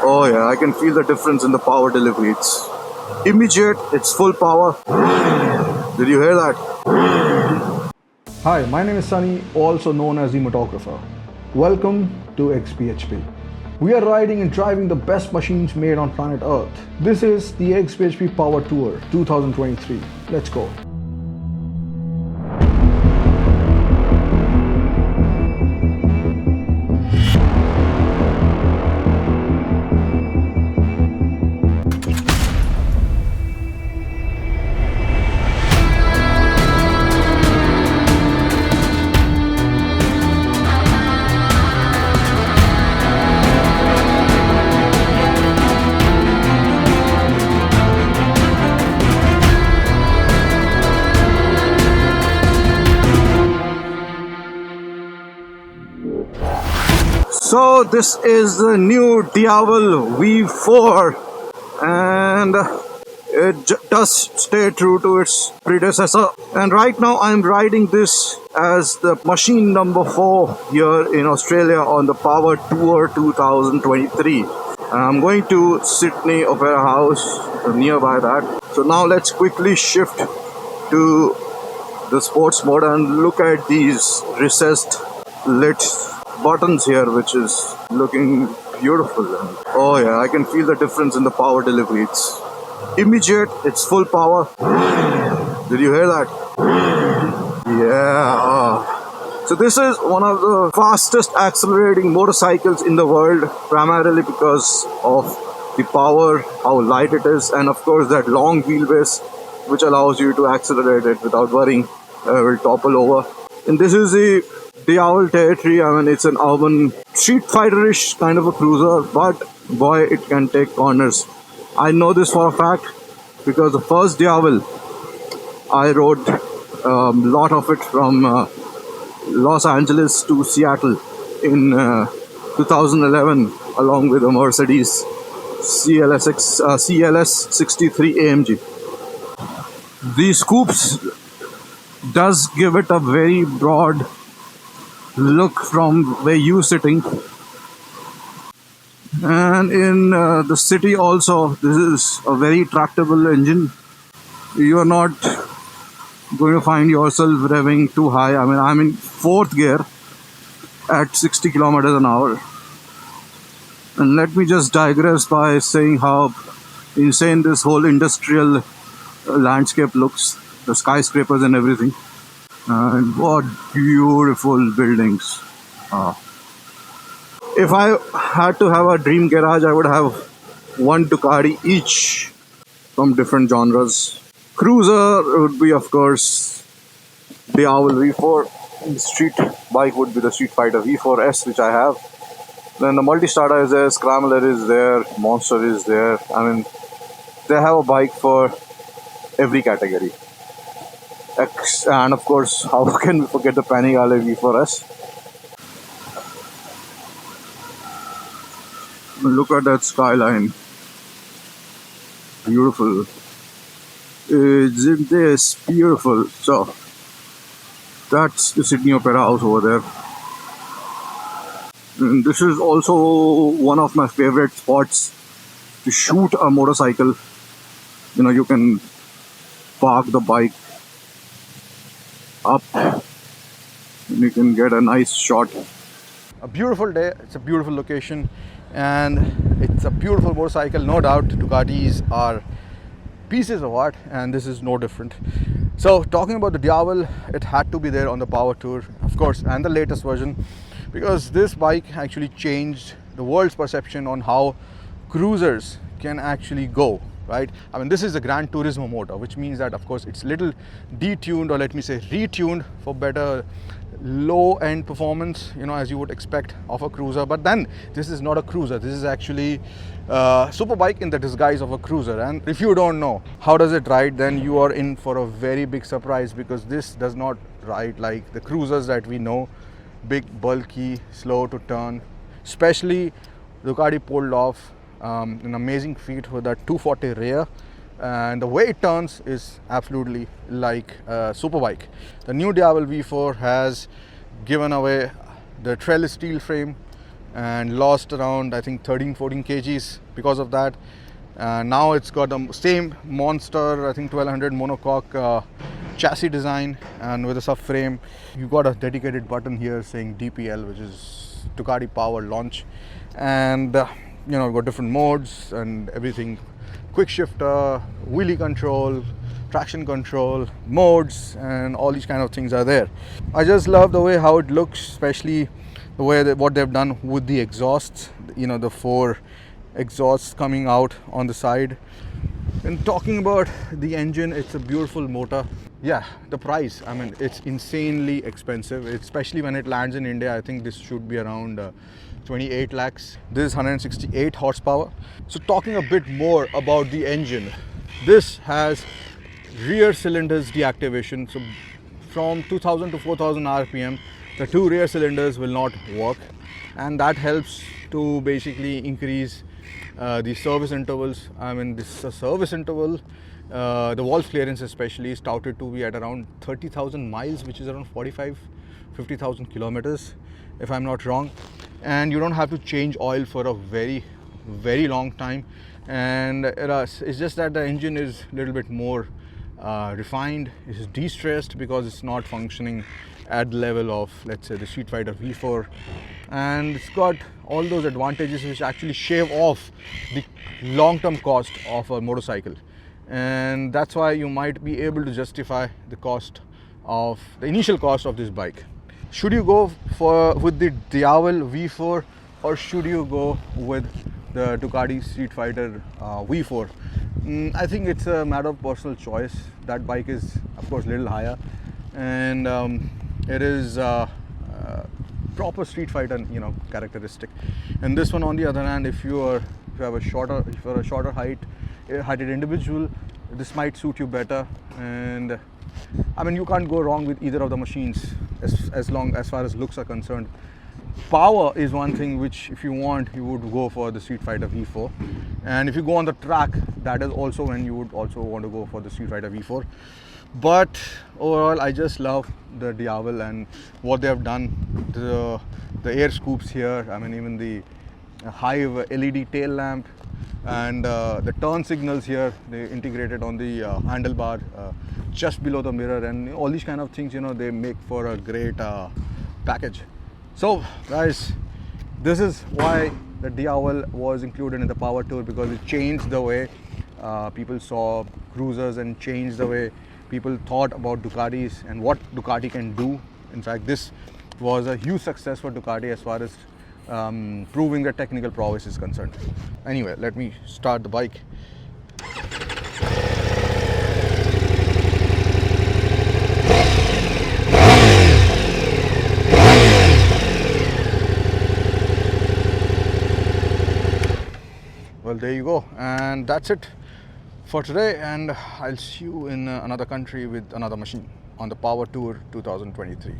Oh yeah, I can feel the difference in the power delivery. It's immediate, it's full power. Did you hear that? Hi, my name is Sunny, also known as the Motographer. Welcome to XPHP. We are riding and driving the best machines made on planet Earth. This is the XPHP Power Tour 2023. Let's go. So this is the new Diavel V4 and it does stay true to its predecessor, and right now I'm riding this as the machine number 4 here in Australia on the Power Tour 2023. I'm going to Sydney Opera House, nearby that. So now let's quickly shift to the sports mode and look at these recessed lit buttons here, which is looking beautiful. And oh yeah, I can feel the difference in the power delivery. It's immediate, it's full power. Did you hear that? Yeah. So this is one of the fastest accelerating motorcycles in the world, primarily because of the power, how light it is, and of course that long wheelbase which allows you to accelerate it without worrying it will topple over. And this is the Diavel territory. I mean, it's an urban street fighter-ish kind of a cruiser, but boy, it can take corners. I know this for a fact because the first Diavel I rode a lot of it from Los Angeles to Seattle in 2011 along with a Mercedes CLS 63 AMG. The scoops does give it a very broad look from where you're sitting, and in the city also this is a very tractable engine. You are not going to find yourself revving too high. I mean, I'm in 4th gear at 60 kilometers an hour, and let me just digress by saying how insane this whole industrial landscape looks, the skyscrapers and everything. And what beautiful buildings. If I had to have a dream garage, I would have one Ducati each from different genres. Cruiser would be, of course, Diavel V4. The street bike would be the Street Fighter V4S, which I have. Then the Multi-Strada is there, Scrambler is there, Monster is there. I mean, they have a bike for every category. And of course, how can we forget the Panigale V4S? Look at that skyline. Beautiful. Isn't this beautiful? So, that's the Sydney Opera House over there. And this is also one of my favorite spots to shoot a motorcycle. You know, you can park the bike up and you can get a nice shot. A beautiful day, it's a beautiful location, and it's a beautiful motorcycle, no doubt. Ducatis are pieces of art, and this is no different. So talking about the Diavel, it had to be there on the Power Tour, of course, and the latest version, because this bike actually changed the world's perception on how cruisers can actually go, right? I mean, this is a Gran Turismo motor, which means that of course it's little detuned, or let me say retuned, for better low end performance, you know, as you would expect of a cruiser. But then this is not a cruiser, this is actually a super bike in the disguise of a cruiser. And if you don't know how does it ride, then you are in for a very big surprise, because this does not ride like the cruisers that we know, big, bulky, slow to turn. Especially Ducati pulled off an amazing feat with that 240 rear, and the way it turns is absolutely like a superbike. The new Diavel V4 has given away the trellis steel frame, and lost around, I think, 13-14 kgs because of that. Now it's got the same monster, I think 1200 monocoque chassis design, and with a subframe. You got a dedicated button here saying DPL, which is Ducati Power Launch, and you know, got different modes and everything. Quick shifter, wheelie control, traction control, modes, and all these kind of things are there. I just love the way how it looks, especially the way what they've done with the exhausts. You know, the 4 exhausts coming out on the side. And talking about the engine, it's a beautiful motor. Yeah, the price, I mean, it's insanely expensive, especially when it lands in India. I think this should be around 28 lakhs. This is 168 horsepower. So talking a bit more about the engine, this has rear cylinders deactivation. So from 2000 to 4000 RPM, the 2 rear cylinders will not work, and that helps to basically increase the service intervals. I mean, this is a service interval. The valve clearance especially is touted to be at around 30,000 miles, which is around 50,000 kilometers, if I'm not wrong. And you don't have to change oil for a very long time. And it's just that the engine is a little bit more refined. It's de-stressed because it's not functioning at the level of, let's say, the Street Fighter V4, and it's got all those advantages which actually shave off the long-term cost of a motorcycle, and that's why you might be able to justify the initial cost of this bike. Should you go with the Diavel V4, or should you go with the Ducati Street Fighter V4? I think it's a matter of personal choice. That bike is, of course, a little higher, and it is proper Street Fighter, you know, characteristic. And this one, on the other hand, if you're a shorter heighted individual, this might suit you better. And I mean, you can't go wrong with either of the machines as far as looks are concerned. Power is one thing which, if you want, you would go for the Street Fighter V4, and if you go on the track, that is also when you would also want to go for the Street Fighter V4. But overall, I just love the Diavel and what they have done. The air scoops here, I mean, even the Hive LED tail lamp, and the turn signals here, they integrated on the handlebar just below the mirror, and all these kind of things, you know, they make for a great package. So guys, this is why the Diavel was included in the Power Tour, because it changed the way people saw cruisers and changed the way people thought about Ducatis and what Ducati can do. In fact, this was a huge success for Ducati as far as proving the technical prowess is concerned. Anyway, let me start the bike. Well, there you go, and that's it for today, and I'll see you in another country with another machine on the Power Tour 2023.